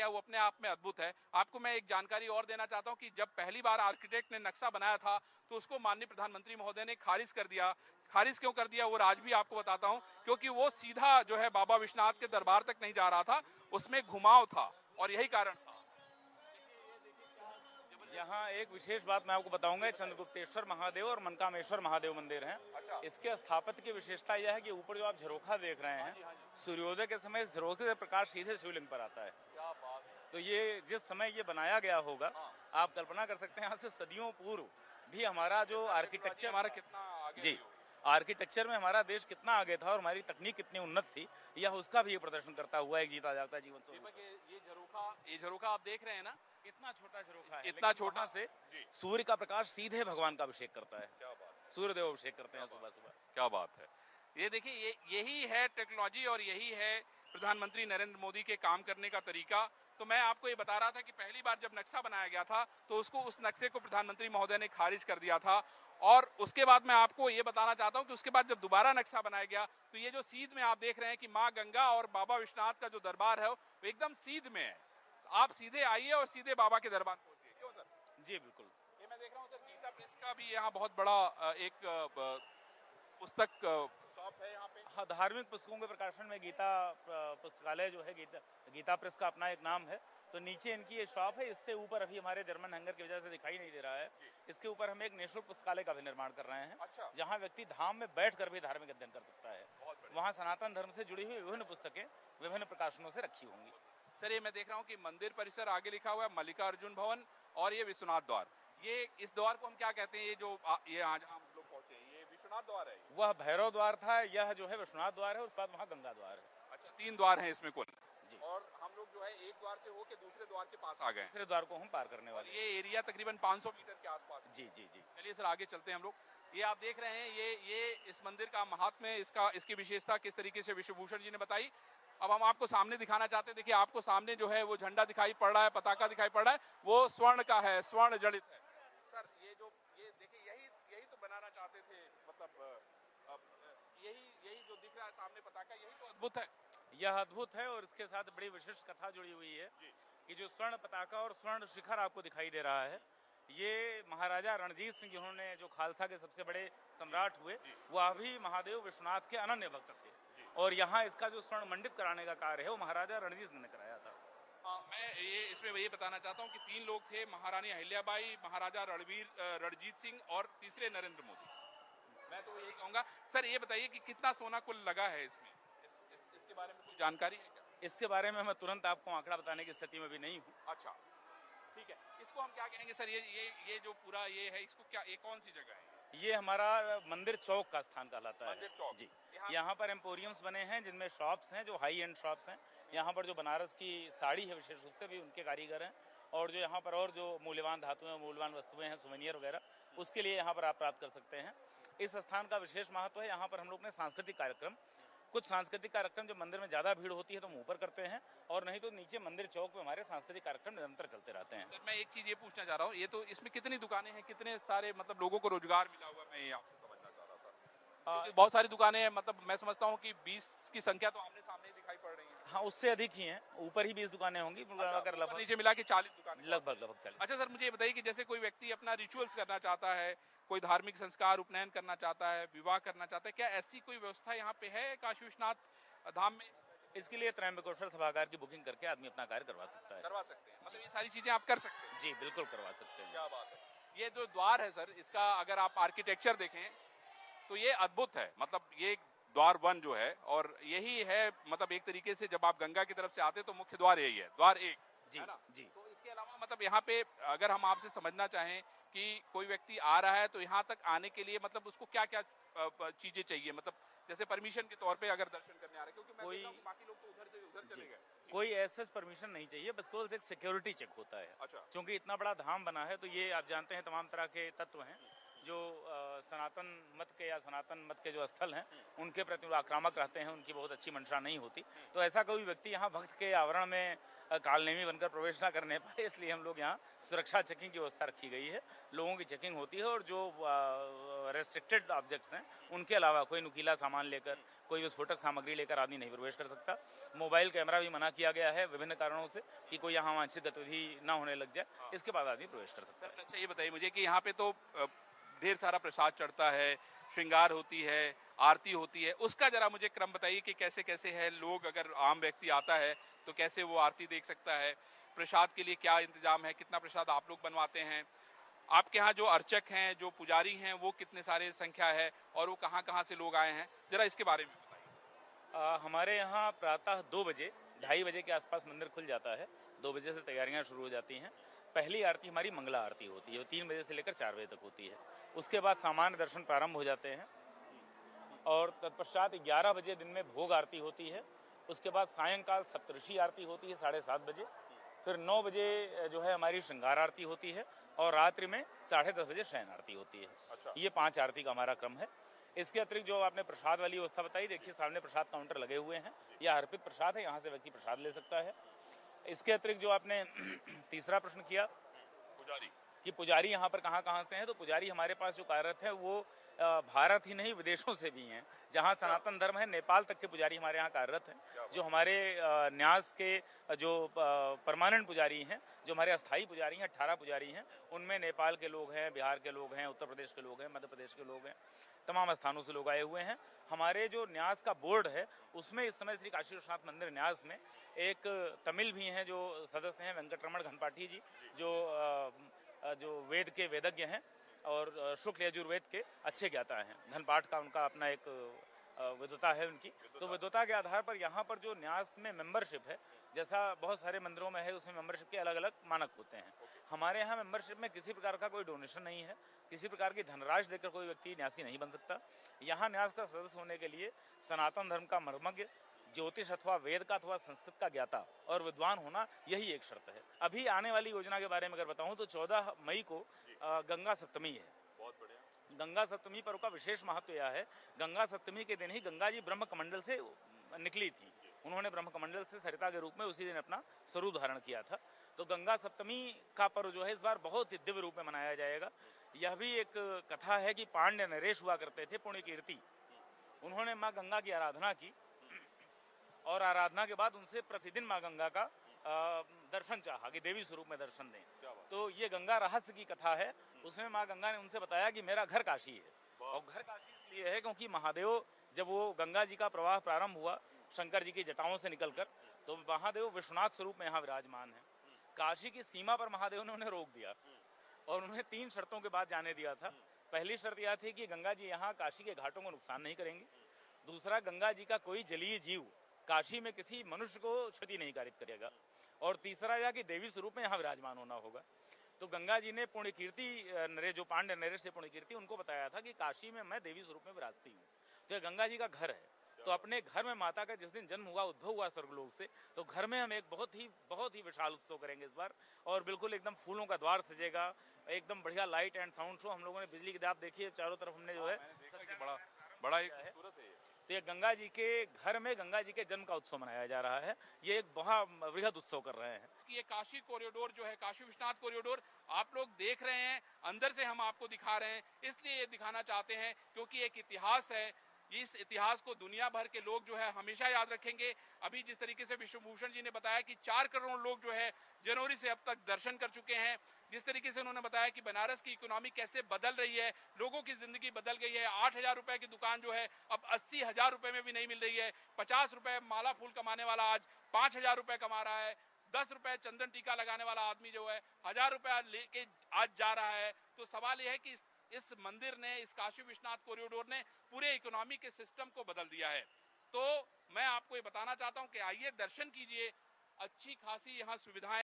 किया है वो अपने आप में अद्भुत है। आपको मैं एक जानकारी और देना चाहता हूं कि जब पहली बार आर्किटेक्ट ने नक्शा बनाया था तो उसको माननीय प्रधानमंत्री महोदय ने खारिज कर दिया। खारिज क्यों कर दिया वो आज भी आपको बताता हूं, क्योंकि वो सीधा जो है बाबा विश्वनाथ के दरबार तक नहीं जा रहा था, उसमें घुमाव था और यही कारण था। यहाँ एक विशेष बात मैं आपको बताऊंगा, चंद्रगुप्तेश्वर महादेव और मनकामेश्वर महादेव मंदिर हैं। अच्छा। इसके स्थापत्य की विशेषता यह है कि ऊपर जो आप झरोखा देख रहे हैं, सूर्योदय के समय इस झरोखे से प्रकाश सीधे शिवलिंग पर आता है। क्या बात है। तो ये जिस समय ये बनाया गया होगा, आप कल्पना कर सकते हैं यहाँ से सदियों पूर्व भी हमारा जो आर्किटेक्चर हमारा कितना आगे जी आर्किटेक्चर में हमारा देश कितना आगे था और हमारी तकनीक कितनी उन्नत थी, यह उसका भी ये प्रदर्शन करता हुआ एक जीता जागता जीवन स्वरूप। ये झरोखा आप देख रहे हैं ना, इतना छोटा झरोखा है, इतना छोटा से सूर्य का प्रकाश सीधे भगवान का अभिषेक करता है। क्या बात, सूर्य देव अभिषेक करते हैं सुबह सुबह। क्या बात है। ये देखिए, यही है टेक्नोलॉजी और यही है प्रधानमंत्री नरेंद्र मोदी के काम करने का तरीका। तो मैं आपको ये बता रहा था कि पहली बार जब नक्शा बनाया गया था तो उस नक्शे को प्रधानमंत्री महोदय ने खारिज कर दिया था, और उसके बाद मैं आपको ये बताना चाहता हूं कि उसके बाद जब दोबारा नक्शा बनाया गया तो ये जो सीध में आप देख रहे हैं कि माँ गंगा और बाबा विश्वनाथ का जो दरबार है वो एकदम सीध में है। आप सीधे आइए और सीधे बाबा के दरबार पहुंचिए। क्यों सर? जी बिल्कुल। ये मैं देख रहा हूँ सर, गीता प्रेस का भी यहाँ बहुत बड़ा एक पुस्तक शॉप है यहाँ पे। हाँ, धार्मिक पुस्तकों के प्रकाशन में गीता पुस्तकालय जो है, गीता प्रेस का अपना एक नाम है। तो नीचे इनकी ये शॉप है, इससे ऊपर अभी हमारे जर्मन हैंगर की वजह से दिखाई नहीं दे रहा है, इसके ऊपर हम एक निःशुल्क पुस्तकालय का भी निर्माण कर रहे हैं। अच्छा। जहाँ व्यक्ति धाम में बैठकर भी धार्मिक अध्ययन कर सकता है। वहाँ सनातन धर्म से जुड़ी हुई विभिन्न पुस्तकें विभिन्न प्रकाशनों से रखी होंगी। सर, ये मैं देख रहा हूँ कि मंदिर परिसर आगे लिखा हुआ है मल्लिकार्जुन भवन और ये विश्वनाथ द्वार। ये इस द्वार को हम क्या कहते हैं? ये जो ये आज हम लोग पहुंचे, ये विश्वनाथ द्वार है। वह भैरव द्वार था, यह जो है विश्वनाथ द्वार है, उसके बाद वहाँ गंगा द्वार है। अच्छा, 3 द्वार हैं इसमें कुल। जी। और हम लोग जो है एक द्वार से होके दूसरे द्वार के पास आ गए। दूसरे द्वार को हम पार करने वाले। ये एरिया तकरीबन 500 मीटर के आसपास। जी जी जी। चलिए सर, आगे चलते हैं हम लोग। ये आप देख रहे हैं, ये इस मंदिर का महात्म्य, इसकी विशेषता किस तरीके से विश्वभूषण जी ने बताई। अब हम आपको सामने दिखाना चाहते हैं। देखिए, आपको सामने जो है वो झंडा दिखाई पड़ रहा है, पताका दिखाई पड़ रहा है, वो स्वर्ण का है, स्वर्ण जड़ित है। सर, ये देखिए, यही तो बनाना चाहते थे, मतलब यही जो दिख रहा है सामने पताका, यही तो अद्भुत है। यह अद्भुत है और इसके साथ बड़ी विशिष्ट कथा जुड़ी हुई है कि जो स्वर्ण पताका और स्वर्ण शिखर आपको दिखाई दे रहा है, ये महाराजा रणजीत सिंह जिन्होंने जो खालसा के सबसे बड़े सम्राट हुए, वह भी महादेव विश्वनाथ के अनन्य भक्त थे। और यहाँ इसका जो स्वर्ण मंडित कराने का कार्य है वो महाराजा रणजीत सिंह ने कराया था। मैं इसमें ये बताना चाहता हूँ कि 3 लोग थे, महारानी अहिल्याबाई, महाराजा रणजीत सिंह और तीसरे नरेंद्र मोदी। मैं तो यही कहूँगा। सर, ये बताइए कि कितना सोना कुल लगा है इसमें, इसके बारे में कुछ जानकारी है क्या? इसके बारे में मैं तुरंत आपको आंकड़ा बताने की स्थिति में भी नहीं हूँ। अच्छा, ठीक है। इसको हम क्या कहेंगे सर? ये जो पूरा ये है, इसको क्या, ये कौन सी जगह है? ये हमारा मंदिर चौक का स्थान कहलाता है। मंदिर चौक। जी। यहाँ पर एम्पोरियम्स बने हैं जिनमें शॉप्स हैं जो हाई एंड शॉप्स हैं। यहाँ पर जो बनारस की साड़ी है विशेष रूप से भी उनके कारीगर हैं, और जो यहाँ पर और जो मूल्यवान धातुएं, मूल्यवान वस्तुएं हैं, सुवेनियर वगैरह, उसके लिए यहाँ पर आप प्राप्त कर सकते हैं। इस स्थान का विशेष महत्व है। यहाँ पर हम लोग ने सांस्कृतिक कार्यक्रम, कुछ सांस्कृतिक कार्यक्रम जब मंदिर में ज़्यादा भीड़ होती है तो हम ऊपर करते हैं, और नहीं तो नीचे मंदिर चौक पे हमारे सांस्कृतिक कार्यक्रम निरंतर चलते रहते हैं। सर, मैं एक चीज़ ये पूछना चाह रहा हूँ, ये तो इसमें कितनी दुकानें हैं, कितने सारे मतलब लोगों को रोजगार मिला हुआ, मैं ये आपसे समझना चाह रहा था। क्योंकि बहुत सारी दुकानें हैं, मतलब मैं समझता हूँ कि 20 की संख्या तो आमने सामने ही दिखाई पड़ रही है। हाँ, उससे अधिक ही हैं, ऊपर ही 20 दुकानें होंगी, अगर लगभग नीचे मिला के 40 दुकानें, लगभग 40। अच्छा सर, मुझे ये बताइए कि जैसे कोई व्यक्ति अपना रिचुअल्स करना चाहता है, कोई धार्मिक संस्कार, उपनयन करना चाहता है, विवाह करना चाहता है, क्या ऐसी कोई व्यवस्था यहाँ पे है काशी विश्वनाथ धाम में? इसके लिए त्रयंबकेश्वर सभागार की बुकिंग करके आदमी अपना कार्य करवा सकता है। करवा सकते हैं, मतलब ये सारी चीजें आप कर सकते हैं? जी बिल्कुल करवा सकते हैं। क्या बात है। ये जो द्वार है सर, इसका अगर आप आर्किटेक्चर देखें तो ये अद्भुत है। मतलब ये द्वार 1 जो है, और यही है, मतलब एक तरीके से जब आप गंगा की तरफ से आते तो मुख्य द्वार यही है, द्वार 1 जी है ना? जी। तो इसके अलावा मतलब यहाँ पे अगर हम आपसे समझना चाहें कि कोई व्यक्ति आ रहा है तो यहाँ तक आने के लिए मतलब उसको क्या क्या चीजें चाहिए, मतलब जैसे परमिशन के तौर पे अगर दर्शन करने आ रहे हैं, क्योंकि मैं देख रहा हूं कि बाकी लोग तो उधर से उधर चले गए। कोई ऐसा परमिशन नहीं चाहिए, बस केवल एक सिक्योरिटी चेक होता है। अच्छा। क्योंकि इतना बड़ा धाम बना है तो ये आप जानते हैं तमाम तरह के तत्व हैं, जो सनातन मत के या सनातन मत के जो स्थल हैं उनके प्रति वो आक्रामक रहते हैं, उनकी बहुत अच्छी मंशा नहीं होती। तो ऐसा कोई व्यक्ति यहाँ भक्त के आवरण में कालनेमी बनकर प्रवेश ना करने पाए, इसलिए हम लोग यहाँ सुरक्षा चेकिंग की व्यवस्था रखी गई है। लोगों की चेकिंग होती है और जो रेस्ट्रिक्टेड ऑब्जेक्ट्स हैं उनके अलावा कोई नुकीला सामान लेकर, कोई विस्फोटक सामग्री लेकर आदमी नहीं प्रवेश कर सकता। मोबाइल कैमरा भी मना किया गया है विभिन्न कारणों से कि कोई यहाँ वांछित गतिविधि ना होने लग जाए, इसके बाद आदमी प्रवेश कर सकता है। अच्छा, ये बताइए मुझे कि यहाँ पे तो ढेर सारा प्रसाद चढ़ता है, श्रृंगार होती है, आरती होती है, उसका जरा मुझे क्रम बताइए कि कैसे कैसे है। लोग, अगर आम व्यक्ति आता है तो कैसे वो आरती देख सकता है, प्रसाद के लिए क्या इंतजाम है, कितना प्रसाद आप लोग बनवाते हैं, आपके यहाँ जो अर्चक हैं, जो पुजारी हैं, वो कितने सारे संख्या है और वो कहाँ कहाँ से लोग आए हैं, जरा इसके बारे में बताइए। हमारे यहाँ प्रातः 2 बजे 2:30 बजे के आसपास मंदिर खुल जाता है। 2 बजे से तैयारियां शुरू हो जाती हैं। पहली आरती हमारी मंगला आरती होती है, 3 बजे से लेकर 4 बजे तक होती है। उसके बाद सामान्य दर्शन प्रारंभ हो जाते हैं और तत्पश्चात 11 बजे दिन में भोग आरती होती है। उसके बाद सायंकाल सप्तऋषि आरती होती है 7:30 बजे। फिर 9 बजे जो है हमारी श्रृंगार आरती होती है और रात्रि में 10:30 बजे शयन आरती होती है। अच्छा। ये 5 आरती का हमारा क्रम है। इसके अतिरिक्त जो आपने प्रसाद वाली व्यवस्था बताई, देखिए सामने प्रसाद काउंटर लगे हुए हैं, यह अर्पित प्रसाद है, यहाँ से व्यक्ति प्रसाद ले सकता है। इसके अतिरिक्त जो आपने तीसरा प्रश्न किया पुजारी कि पुजारी यहाँ पर कहाँ कहाँ से हैं, तो पुजारी हमारे पास जो कार्यरत है वो भारत ही नहीं विदेशों से भी हैं। जहाँ सनातन धर्म है नेपाल तक के पुजारी हमारे यहाँ कार्यरत हैं। जो हमारे न्यास के जो परमानेंट पुजारी हैं, जो हमारे अस्थाई पुजारी हैं, 18 पुजारी हैं, उनमें नेपाल के लोग हैं, बिहार के लोग हैं, उत्तर प्रदेश के लोग हैं, मध्य प्रदेश के लोग हैं, तमाम स्थानों से लोग आए हुए हैं। हमारे जो न्यास का बोर्ड है उसमें इस समय श्री काशी विश्वनाथ मंदिर न्यास में एक तमिल भी हैं जो सदस्य हैं, वेंकटरमण घनपाठी जी, जो वेद के वेदज्ञ हैं और शुक्ल यजुर्वेद के अच्छे ज्ञाता हैं। घनपाठ का उनका अपना एक विद्वता है उनकी। तो विद्वता के आधार पर यहाँ पर जो न्यास में मेंबरशिप है, जैसा बहुत सारे मंदिरों में है, उसमें मेंबरशिप के अलग अलग मानक होते हैं। हमारे यहाँ मेंबरशिप में किसी प्रकार का कोई डोनेशन नहीं है, किसी प्रकार की धनराशि देकर कोई व्यक्ति न्यासी नहीं बन सकता। यहाँ न्यास का सदस्य होने के लिए सनातन धर्म का मर्मज्ञ, ज्योतिष अथवा वेद का अथवा संस्कृत का ज्ञाता और विद्वान होना, यही एक शर्त है। अभी आने वाली योजना के बारे में अगर बताऊं तो 14 मई को गंगा सप्तमी है। बहुत बढ़िया। गंगा सप्तमी पर्व का विशेष महत्व यह है, गंगा सप्तमी के दिन ही गंगा जी ब्रह्म कमंडल से निकली थी। उन्होंने ब्रह्म कमंडल से सरिता के रूप में उसी दिन अपना स्वरूप धारण किया था। तो गंगा सप्तमी का पर्व जो है इस बार बहुत ही दिव्य रूप में मनाया जाएगा। यह भी एक कथा है कि पांड्य नरेश हुआ करते थे पुण्य कीर्ति। उन्होंने माँ गंगा की आराधना की और आराधना के बाद उनसे प्रतिदिन माँ गंगा का दर्शन चाहा कि देवी स्वरूप में दर्शन दें। तो ये गंगा रहस्य की कथा है। उसमें माँ गंगा ने उनसे बताया कि मेरा घर काशी है। और घर काशी इसलिए है क्योंकि महादेव, जब वो गंगा जी का प्रवाह प्रारंभ हुआ शंकर जी की जटाओं से निकलकर, तो महादेव विश्वनाथ स्वरूप में यहाँ विराजमान है। काशी की सीमा पर महादेव ने उन्हें रोक दिया और उन्हें 3 शर्तों के बाद जाने दिया था। पहली शर्त यह थी कि गंगा जी यहाँ काशी के घाटों को नुकसान नहीं करेंगे। दूसरा, गंगा जी का कोई जलीय जीव काशी में किसी मनुष्य को क्षति नहीं कारित करेगा। और तीसरा यह कि देवी स्वरूप में यहाँ विराजमान होना होगा। तो गंगा जी ने पुण्य कीर्ति नरेश, जो पांड्य नरेश से पुण्य कीर्ति, उनको बताया था कि काशी में मैं देवी स्वरूप में विराजती हूँ। तो यह गंगा जी का घर है। तो अपने घर में माता का जिस दिन जन्म हुआ, उद्भव हुआ स्वर्गलोक से, तो घर में हम एक बहुत ही विशाल उत्सव करेंगे इस बार। और बिल्कुल एकदम फूलों का द्वार सजेगा, एकदम बढ़िया लाइट एंड साउंड शो। हम लोगों ने बिजली की, आप देखिए चारों तरफ हमने जो है बड़ा एक खूबसूरत है। तो ये गंगा जी के घर में गंगा जी के जन्म का उत्सव मनाया जा रहा है। ये एक बहुत वृहद उत्सव कर रहे हैं। ये काशी कॉरिडोर जो है, काशी विश्वनाथ कॉरिडोर, आप लोग देख रहे हैं, अंदर से हम आपको दिखा रहे हैं। इसलिए ये दिखाना चाहते हैं क्योंकि एक इतिहास है। इस इतिहास को दुनिया भर के लोग जो है हमेशा याद रखेंगे। अभी जिस तरीके से विश्वभूषण जी ने बताया कि 4 करोड़ लोग जो है जनवरी से अब तक दर्शन कर चुके हैं, जिस तरीके से उन्होंने बताया कि बनारस की इकोनॉमी कैसे बदल रही है, लोगों की जिंदगी बदल गई है। 8,000 रुपए की दुकान जो है अब 80,000 रुपए में भी नहीं मिल रही है। 50 रुपए माला फूल कमाने वाला आज 5,000 रुपए कमा रहा है। 10 रुपए चंदन टीका लगाने वाला आदमी जो है 1,000 रुपया लेके आज जा रहा है। तो सवाल यह है कि इस मंदिर ने, इस काशी विश्वनाथ कॉरिडोर ने पूरे इकोनॉमी के सिस्टम को बदल दिया है। तो मैं आपको ये बताना चाहता हूं कि आइए दर्शन कीजिए। अच्छी खासी यहाँ सुविधाएं